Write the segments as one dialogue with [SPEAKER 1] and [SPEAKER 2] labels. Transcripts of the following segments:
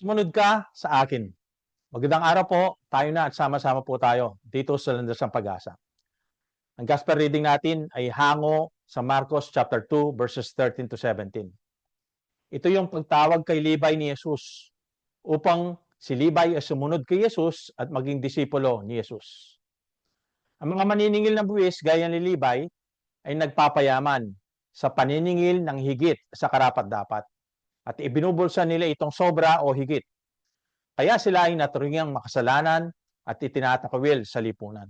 [SPEAKER 1] Sumunod ka sa akin. Magandang araw po, tayo na at sama-sama po tayo dito sa Landas ng Pag-asa. Ang gospel reading natin ay hango sa Marcos chapter 2 verses 13 to 17. Ito yung pagtawag kay Levi ni Jesus upang si Levi ay sumunod kay Jesus at maging disipulo ni Jesus. Ang mga maniningil ng buwis gaya ni Levi ay nagpapayaman sa paniningil ng higit sa karapat-dapat at ibinubulsa nila itong sobra o higit. Kaya sila ay naturingang makasalanan at itinatakwil sa lipunan.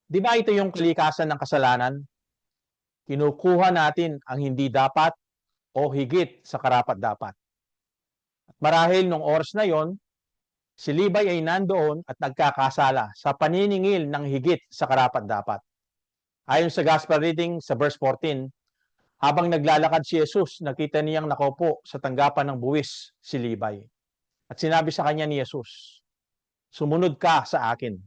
[SPEAKER 1] Di ba ito yung kalikasan ng kasalanan? Kinukuha natin ang hindi dapat o higit sa karapat-dapat. At marahil nung oras na yon, si Levi ay nandoon at nagkakasala sa paniningil ng higit sa karapat-dapat. Ayon sa gospel reading sa verse 14, habang naglalakad si Jesus, nakita niyang nakaupo sa tanggapan ng buwis si Levi. At sinabi sa kanya ni Jesus, "Sumunod ka sa akin."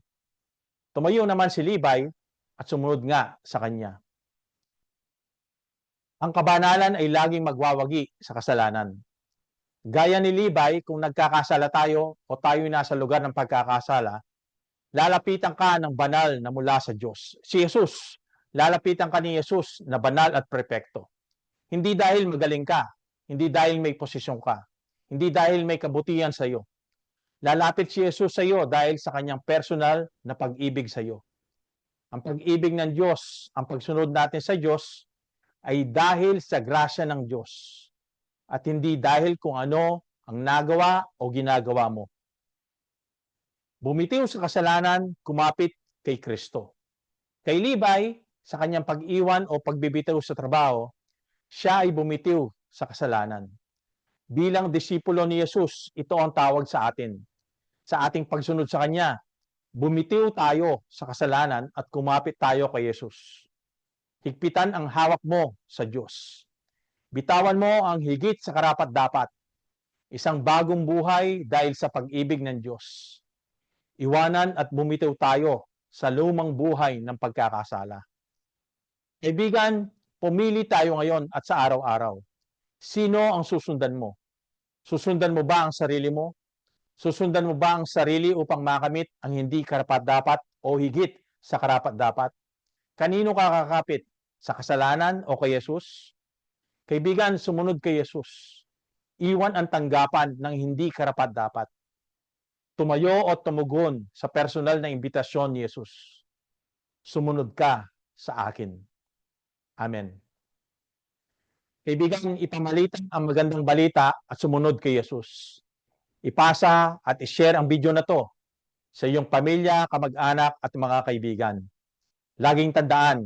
[SPEAKER 1] Tumayo naman si Levi at sumunod nga sa kanya. Ang kabanalan ay laging magwawagi sa kasalanan. Gaya ni Levi, kung nagkakasala tayo o tayo nasa lugar ng pagkakasala, lalapitan ka ng banal na mula sa Diyos. Si Jesus, lalapitan ka ni Jesus na banal at perpekto. Hindi dahil magaling ka, hindi dahil may posisyon ka, hindi dahil may kabutihan sa iyo. Lalapit si Jesus sa iyo dahil sa kanyang personal na pag-ibig sa iyo. Ang pag-ibig ng Diyos, ang pagsunod natin sa Diyos, ay dahil sa grasya ng Diyos at hindi dahil kung ano ang nagawa o ginagawa mo. Bumitiw sa kasalanan, kumapit kay Kristo. Kay Levi, sa kanyang pag-iwan o pagbibitiw sa trabaho, siya ay bumitiw sa kasalanan. Bilang disipulo ni Jesus, ito ang tawag sa atin. Sa ating pagsunod sa Kanya, bumitiw tayo sa kasalanan at kumapit tayo kay Jesus. Higpitan ang hawak mo sa Diyos. Bitawan mo ang higit sa karapat-dapat. Isang bagong buhay dahil sa pag-ibig ng Diyos. Iwanan at bumitiw tayo sa lumang buhay ng pagkakasala. Kaibigan, pumili tayo ngayon at sa araw-araw. Sino ang susundan mo? Susundan mo ba ang sarili mo? Susundan mo ba ang sarili upang makamit ang hindi karapat-dapat o higit sa karapat-dapat? Kanino ka kakapit? Sa kasalanan o kay Jesus? Kaibigan, sumunod kay Jesus. Iwan ang tanggapan ng hindi karapat-dapat. Tumayo o tumugon sa personal na imbitasyon ni Jesus. Sumunod ka sa akin. Amen. Kaibigan, ipamalitan ang magandang balita at sumunod kay Jesus. Ipasa at ishare ang video na to sa iyong pamilya, kamag-anak at mga kaibigan. Laging tandaan,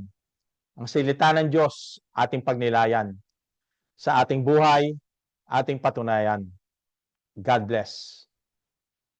[SPEAKER 1] ang salita ng Diyos ating pagnilayan. Sa ating buhay, ating patunayan. God bless.